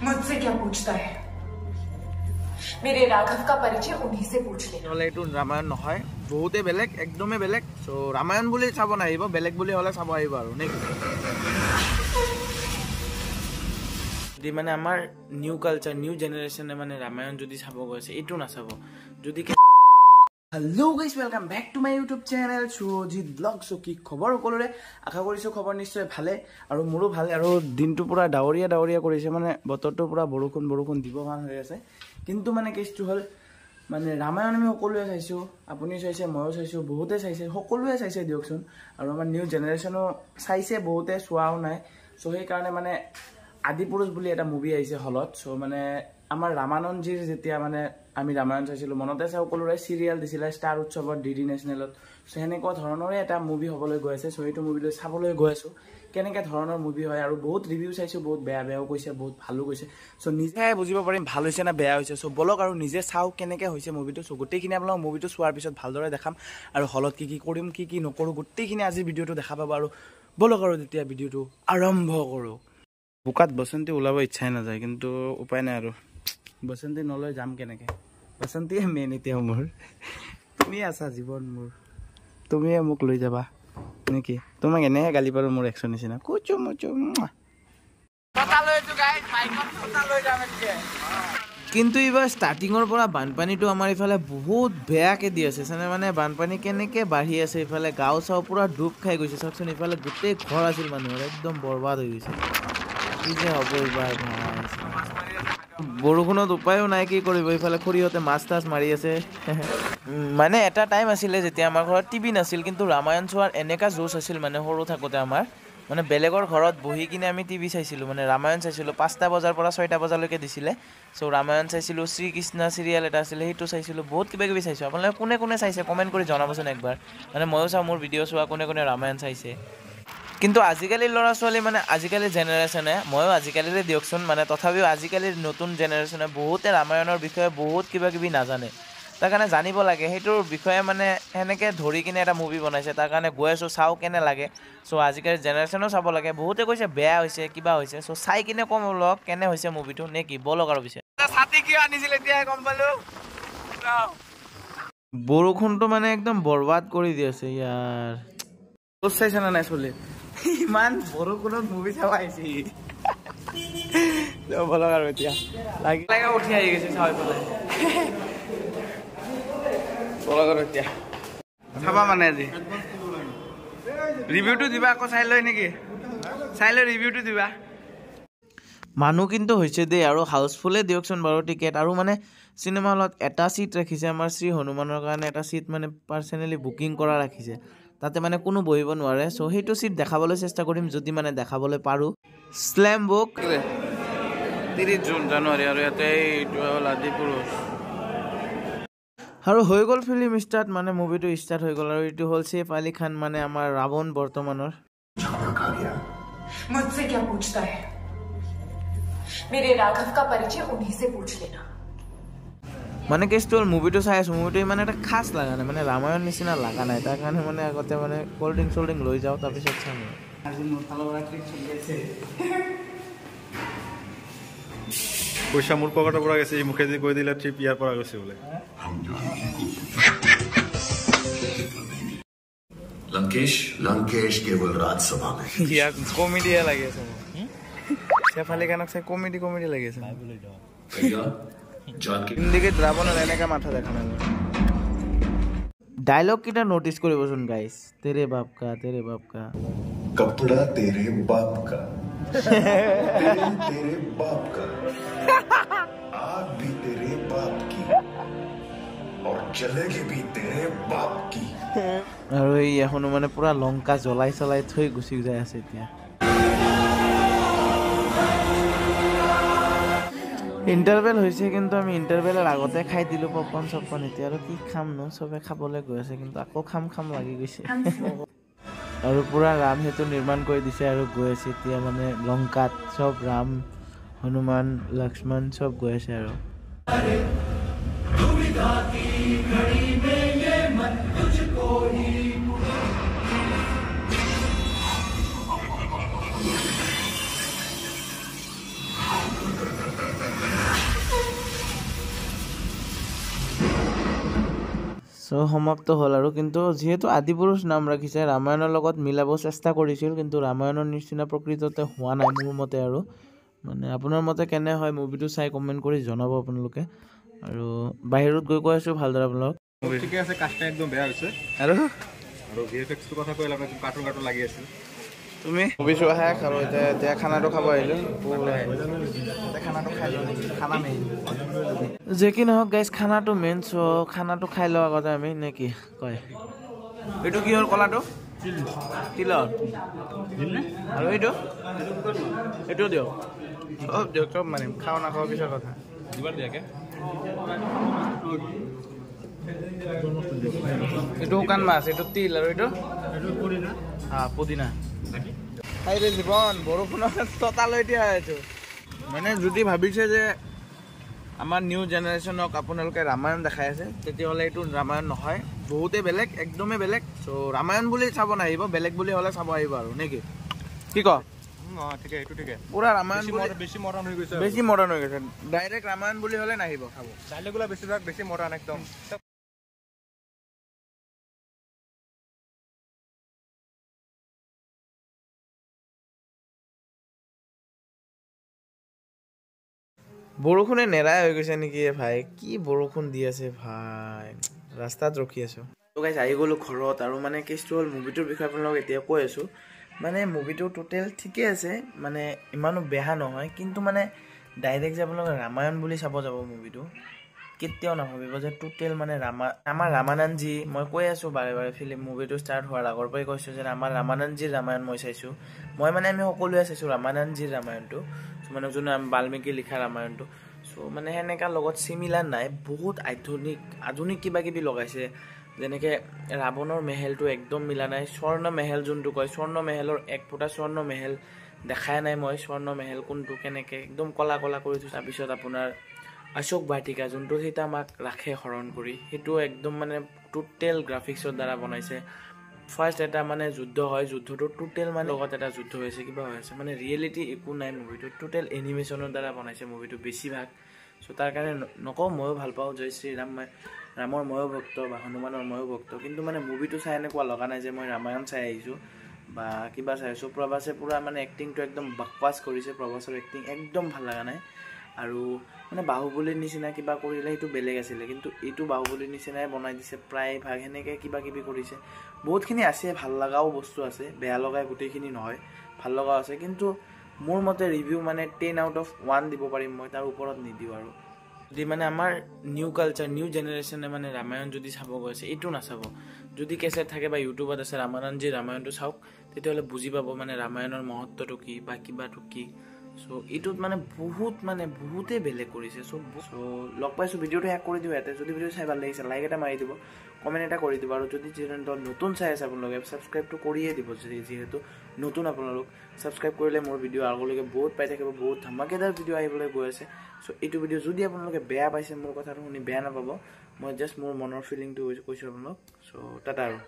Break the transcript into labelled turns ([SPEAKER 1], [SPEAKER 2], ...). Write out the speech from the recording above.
[SPEAKER 1] मुझसे क्या पूछता है? मेरे राघव का परिचय उन्हीं से पूछ लेना।
[SPEAKER 2] হলে এটো ৰামায়ণ নহয়, বহুতে বেলেগ, একদমে বেলেগ। সো ৰামায়ণ বুলি চাব নাহিব, বেলেগ বুলি হলে চাব আহিব আৰু নেকি। যদি মানে আমাৰ নিউ কালচাৰ, নিউ জেনেৰেশ্যনে মানে ৰামায়ণ যদি চাব গৈছে, এইটো নাচাব। যদি hello' guys, welcome back to my YouTube channel Surajit blog. So কি খবৰ সকলোৰে? আশা কৰিছোঁ খবৰ নিশ্চয় ভালে, আৰু মোৰো ভালে। আৰু দিনটো পুৰা ডাৱৰীয়া ডাৱৰীয়া কৰিছে, মানে বতৰটো পুৰা বৰষুণ বৰষুণ দিব কাৰণ হৈ আছে। কিন্তু মানে কেছটো হ'ল মানে ৰামায়ণ আমি সকলোৱে চাইছোঁ, আপুনি চাইছে, ময়ো চাইছোঁ, বহুতে চাইছে, সকলোৱে চাইছে দিয়কচোন। আৰু আমাৰ নিউ জেনেৰেশ্যনো চাইছে, বহুতে চোৱাও নাই। চ' সেইকাৰণে মানে আদিপুৰুষ বুলি এটা মুভি আহিছে হলত। চ' মানে আমাৰ ৰামানন্দজীৰ যেতিয়া মানে আমি ৰামায়ণ চাইছিলোঁ, মনতে আছে সকলোৰে, চিৰিয়েল দিছিলে ষ্টাৰ উৎসৱত, ডিডি নেশ্যনেলত। চ' সেনেকুৱা ধৰণৰে এটা মুভি হ'বলৈ গৈ আছে। চ' সেইটো মুভিলৈ চাবলৈ গৈ আছোঁ, কেনেকৈ ধৰণৰ মুভি হয়। আৰু বহুত ৰিভিউ চাইছোঁ, বহুত বেয়া বেয়াও কৈছে, বহুত ভালো কৈছে। চ' নিজে বুজিব পাৰিম ভাল হৈছে নে বেয়া হৈছে। চ' বলক আৰু নিজে চাওঁ কেনেকৈ হৈছে মুভিটো। চ' গোটেইখিনি আপোনালোক মুভিটো চোৱাৰ পিছত ভালদৰে দেখাম, আৰু হলত কি কি কৰিম, কি কি নকৰোঁ, গোটেইখিনি আজিৰ ভিডিঅ'টো দেখা পাব। আৰু বলক আৰু তেতিয়া ভিডিঅ'টো আৰম্ভ কৰোঁ। বোকাত বসন্তী ওলাব ইচ্ছাই নাযায়, কিন্তু উপায় নাই আৰু। বসন্তী নলৈ যাম কেনেকৈ? বসন্তীয়ে মেইন এতিয়া মোৰ। তুমি আছা জীৱন মোৰ, তুমিয়ে মোক লৈ যাবা নেকি? তোমাক এনেহে গালি পাৰোঁ মোৰ একশো নিচিনা। কুচু মুচু কিন্তু এইবাৰ ষ্টাৰ্টিঙৰ পৰা বানপানীটো আমাৰ ইফালে বহুত বেয়াকৈ দি আছে। মানে বানপানী কেনেকৈ বাঢ়ি আছে, ইফালে গাঁও চাও পূৰা ডুব খাই গৈছে। চাওকচোন, ইফালে গোটেই ঘৰ আছিল মানুহৰ, একদম বৰবাদ হৈ গৈছে। কি যে হ'ব এইবাৰ, বৰষুণত উপায়ো নাই, কি কৰিব। ইফালে খুৰীহঁতে মাছ তাছ মাৰি আছে। মানে এটা টাইম আছিলে যেতিয়া আমাৰ ঘৰত টিভি নাছিল, কিন্তু ৰামায়ণ চোৱাৰ এনেকুৱা জোচ আছিল মানে সৰু থাকোঁতে আমাৰ। মানে বেলেগৰ ঘৰত বহি কিনে আমি টিভি চাইছিলোঁ, মানে ৰামায়ণ চাইছিলোঁ। 5টা বজাৰ পৰা 6টা বজালৈকে দিছিলে। চ' ৰামায়ণ চাইছিলোঁ, শ্ৰীকৃষ্ণ চিৰিয়েল এটা আছিলে, সেইটো চাইছিলোঁ, বহুত কিবা কিবি চাইছোঁ। আপোনালোকে কোনে কোনে চাইছে কমেণ্ট কৰি জনাবচোন একবাৰ। মানে ময়ো চাওঁ, মোৰ ভিডিঅ' চোৱা কোনে কোনে ৰামায়ণ চাইছে। কিন্তু আজিকালিৰ ল'ৰা ছোৱালী, মানে আজিকালিৰ জেনেৰেশ্যনে, ময়ো আজিকালিৰে দিয়কচোন, মানে তথাপিও আজিকালিৰ নতুন জেনেৰেশ্যনে বহুতে ৰামায়ণৰ বিষয়ে বহুত কিবা কিবি নাজানে। তাৰ কাৰণে জানিব লাগে, সেইটোৰ বিষয়ে মানে সেনেকৈ ধৰি কিনে এটা মুভি বনাইছে। তাৰ কাৰণে গৈ আছোঁ, চাওঁ কেনে লাগে। চ' আজিকালিৰ জেনেৰেশ্যনো চাব লাগে। বহুতে কৈছে বেয়া হৈছে, কিবা হৈছে। চ' চাই কিনে কম লওক কেনে হৈছে মুভিটো নে কি। বলক আৰু পিছে। ছাতি কিয় আনিছিল এতিয়াহে গম পালোঁ। বৰষুণটো মানে একদম বৰবাদ কৰি দি আছে ইয়াৰ। চাইছে না নাই চলি? ইমান বৰষুণত মুভি চাব আহিছে। বলক আৰু এতিয়া লাগি লাগে উঠি আহি গৈছে চাই পেলাই। বলক আৰু এতিয়া চাবা মানে আজি ৰিভিউটো দিবা, আকৌ চাই লৈ নেকি? চাই লৈ ৰিভিউটো দিবা। মানুহ কিন্তু হৈছে দেই, আৰু হাউচফুলে দিয়কচোন বাৰু টিকেট। আৰু মানে চিনেমা হলত এটা চিট ৰাখিছে আমাৰ শ্ৰী হনুমানৰ কাৰণে, এটা চিট মানে পাৰ্চনেলি বুকিং কৰা ৰাখিছে। তাতে মানে কোনো বহিব নোৱাৰে। চ' সেইটো চিট দেখাবলৈ চেষ্টা কৰিম, যদি মানে দেখাবলৈ পাৰোঁ। স্লেম বুক 30 জুন জানুৱাৰী, আৰু ইয়াতে এইটো হ'ল আদিপুৰুষ। আৰু হৈ গ'ল ফিল্ম ষ্টাৰ্ট, মানে মুভিটো ষ্টাৰ্ট হৈ গ'ল। আৰু এইটো হ'ল ছেইফ আলি খান, মানে আমাৰ ৰাৱণ বৰ্তমানৰ।
[SPEAKER 1] मुझसे क्या पूछता है? मेरे राघव का परिचय उन्हीं से पूछ लेना।
[SPEAKER 2] মানে কেছটো হ'ল মুভিটো চাই আছোঁ, মুভিটো ইমান এটা খাচ লগা নাই, মানে ৰামায়ণ নিচিনা লগা নাই। তাৰ কাৰণে মানে আগতে মানে ক'ল্ড ড্ৰিংক চল্ড ড্ৰিংক লৈ যাওঁ, তাৰপিছত চাম। আজি মোৰ ফালৰ পৰা ট্ৰিপ চলি আছে।
[SPEAKER 3] পইচা মোৰ পকেটৰ পৰা গৈছে, এই মুখে যে কৈ দিলে ট্ৰিপ ইয়াৰ পৰা গৈছে বোলে।
[SPEAKER 4] लंकेश केवल राज्यसभा में
[SPEAKER 2] ইয়াক কমেডিয়ে লাগি আছে মোৰ। ছেইফ আলি খানক চাই কমেডি লাগি আছে। হিন্দীকে ৰাৱণৰ এনেকা মাথা দেখা নাই। ডায়লগ কেইটা নটিচ কৰিবচোন গাইজ। তেৰে বাপ কা, তেৰে বাপ কা,
[SPEAKER 4] कपड़ा तेरे बाप का, तेरे बाप का, आग भी तेरे बाप की, और जलेगी भी तेरे बाप की।
[SPEAKER 2] আৰু এই এখনো মানে পুৰা লংকা জ্বলাই চলাই থৈ গুচি যাই আছে এতিয়া। ইণ্টাৰভেল হৈছে, কিন্তু আমি ইণ্টাৰভেলৰ আগতে খাই দিলোঁ পপকৰ্ণ চপকৰ্ণ। এতিয়া আৰু কি খাম ন, চবে খাবলৈ গৈ আছে, কিন্তু আকৌ খাম লাগি গৈছে। আৰু পুৰা ৰাম সেতু নিৰ্মাণ কৰি দিছে আৰু গৈ আছে এতিয়া মানে লংকাত। চব ৰাম, হনুমান, লক্ষ্মণ চব গৈ আছে আৰু। সো সমাপ্ত হ'ল আৰু কিন্তু যেহেতু আদিপুৰুষ নাম ৰাখিছে ৰামায়ণৰ লগত মিলাব চেষ্টা কৰিছিল কিন্তু ৰামায়ণৰ নিচিনা প্ৰকৃততে হোৱা নাই মোৰ মতে আৰু মানে আপোনাৰ মতে কেনে হয় মুভিটো চাই কমেণ্ট কৰি জনাব আপোনালোকে আৰু বাহিৰত গৈ কৈ আছোঁ ভালদৰে আপোনালোক
[SPEAKER 3] ঠিকে আছে কাষ্টটা একদম বেয়া হৈছে
[SPEAKER 2] আৰু
[SPEAKER 3] ভিএফএক্সটো কথা কৈ লাগে কাৰ্টুন কাৰ্টুন লাগি আছিল
[SPEAKER 2] তুমি মুভি চোৱা শেষ আৰু এতিয়া খানাটো খাব আহিলোঁ খানাটো খাই লওঁ খানা মেইন যে কি নহওক গাইজ খানাটো মেইন চ' খানাটো খাই লোৱাৰ আগতে আমি নে কি কয় এইটো কি হ'ল কলাটো তিলৰ আৰু এইটো দিয়ক চব দিয়ক চব মানিম খাওঁ নাখাওঁ পিছৰ কথা এইটো শুকান মাছ এইটো তিল আৰু এইটো পুদিনা খাইৰে জীৱন বৰষুণত ততালৈ দিয়া এইটো মানে যদি ভাবিছে যে আমাৰ নিউ জেনেৰেশ্যনক আপোনালোকে ৰামায়ণ দেখাই আছে তেতিয়াহ'লে এইটো ৰামায়ণ নহয় বহুতেই বেলেগ একদমেই বেলেগ চ' ৰামায়ণ বুলি চাব নাহিব বেলেগ বুলি হ'লে চাব আহিব আৰু নেকি কি ক
[SPEAKER 3] ঠিকে এইটো ঠিকে
[SPEAKER 2] পুৰা ৰামায়ণ
[SPEAKER 3] বেছি মডাৰ্ণ হৈ গৈছে
[SPEAKER 2] ডাইৰেক্ট ৰামায়ণ বুলি হ'লে নাহিব খাব
[SPEAKER 3] ডাইলগুলা বেছিভাগ বেছি মডাৰ্ণ একদম
[SPEAKER 2] বৰষুণে নেৰাই হৈ গৈছে নেকি ভাই কি বৰষুণ দি আছে ভাই ৰাস্তাত ৰখি আছোঁ গাইজ আহি গ'লোঁ ঘৰত আৰু মানে কেছটো হ'ল মুভিটোৰ বিষয়ে আপোনালোকক এতিয়া কৈ আছোঁ মানে মুভিটো টোটেল ঠিকে আছে মানে ইমানো বেয়া নহয় কিন্তু মানে ডাইৰেক্ট যে আপোনালোকে ৰামায়ণ বুলি চাব যাব মুভিটো কেতিয়াও নাভাবিব যে টোটেল মানে আমাৰ ৰামানন্দজী মই কৈ আছোঁ বাৰে বাৰে মুভিটো ষ্টাৰ্ট হোৱাৰ আগৰ পৰাই কৈছোঁ যে আমাৰ ৰামানন্দজীৰ ৰামায়ণ মই চাইছোঁ মই মানে আমি সকলোৱে চাইছোঁ ৰামানন্দজীৰ ৰামায়ণটো মানে যোন বাল্মীকি লিখা ৰামায়ণটো চ' মানে সেনেকা লগত চিমিলাৰ নাই বহুত আধুনিক কিবা কিবি লগাইছে যেনেকৈ ৰাৱণৰ মেহেলটো একদম মিলা নাই স্বৰ্ণ মেহেল যোনটো কয় স্বৰ্ণ মেহেলৰ এক ফুটা স্বৰ্ণ মেহেল দেখাই নাই মই স্বৰ্ণ মেহেল কোনটো কেনেকৈ একদম কলা কলা কৰি থৈছোঁ তাৰপিছত আপোনাৰ অশোক বাটিকা যোনটো সেইটা আমাক ৰাখে হৰণ কৰি সেইটো একদম মানে টোটেল গ্ৰাফিক্সৰ দ্বাৰা বনাইছে ফাৰ্ষ্ট এটা মানে যুদ্ধ হয় যুদ্ধটো টোটেল মানে লগত এটা যুদ্ধ হৈছে কিবা হৈ আছে মানে ৰিয়েলিটি একো নাই মুভিটো টোটেল এনিমেশ্যনৰ দ্বাৰা বনাইছে মুভিটো বেছিভাগ চ' তাৰ কাৰণে নকওঁ ময়ো ভাল পাওঁ জয় শ্ৰীৰাম ৰামৰ ময়ো ভক্ত বা হনুমানৰ ময়ো ভক্ত কিন্তু মানে মুভিটো চাই এনেকুৱা লগা নাই যে মই ৰামায়ণ চাই আহিছোঁ বা কিবা চাই আছোঁ প্ৰভাসে পূৰা মানে এক্টিংটো একদম বাকৱাছ কৰিছে প্ৰভাসৰ এক্টিং একদম ভাল লগা নাই আৰু মানে বাহুবলীৰ নিচিনা কিবা কৰিলে সেইটো বেলেগ আছিলে কিন্তু এইটো বাহুবলীৰ নিচিনাই বনাই দিছে প্ৰায় ভাগ সেনেকৈ কিবা কিবি কৰিছে বহুতখিনি আছে ভাল লগাও বস্তু আছে বেয়া লগাই গোটেইখিনি নহয় ভাল লগাও আছে কিন্তু মোৰ মতে ৰিভিউ মানে 10 out of 1 দিব পাৰিম মই তাৰ ওপৰত নিদিওঁ আৰু যদি মানে আমাৰ নিউ কালচাৰ নিউ জেনেৰেশ্যনে মানে ৰামায়ণ যদি চাব গৈছে এইটো নাচাব যদি কেছেট থাকে বা ইউটিউবত আছে ৰামানন্দজীৰ ৰামায়ণটো চাওক তেতিয়াহ'লে বুজি পাব মানে ৰামায়ণৰ মহত্বটো কি বা কিবাটো কি চ' এইটোত মানে বহুতেই বেলেগ কৰিছে চ' লগ পাইছোঁ ভিডিঅ'টো শেষ কৰি দিওঁ ইয়াতে যদি ভিডিঅ' চাই ভাল লাগিছে লাইক এটা মাৰি দিব কমেণ্ট এটা কৰি দিব আৰু যদি যিহেতু নতুন চাই আছে আপোনালোকে ছাবস্ক্ৰাইবটো কৰিয়ে দিব যিহেতু নতুন আপোনালোক ছাবস্ক্ৰাইব কৰিলে মোৰ ভিডিঅ' আগলৈকে বহুত পাই থাকিব বহুত ধামাকেদাৰ ভিডিঅ' আহিবলৈ গৈ আছে চ' এইটো ভিডিঅ' যদি আপোনালোকে বেয়া পাইছে মোৰ কথাটো শুনি বেয়া নাপাব মই জাষ্ট মোৰ মনৰ ফিলিংটো কৈছোঁ আপোনালোক চ' টাটা আৰু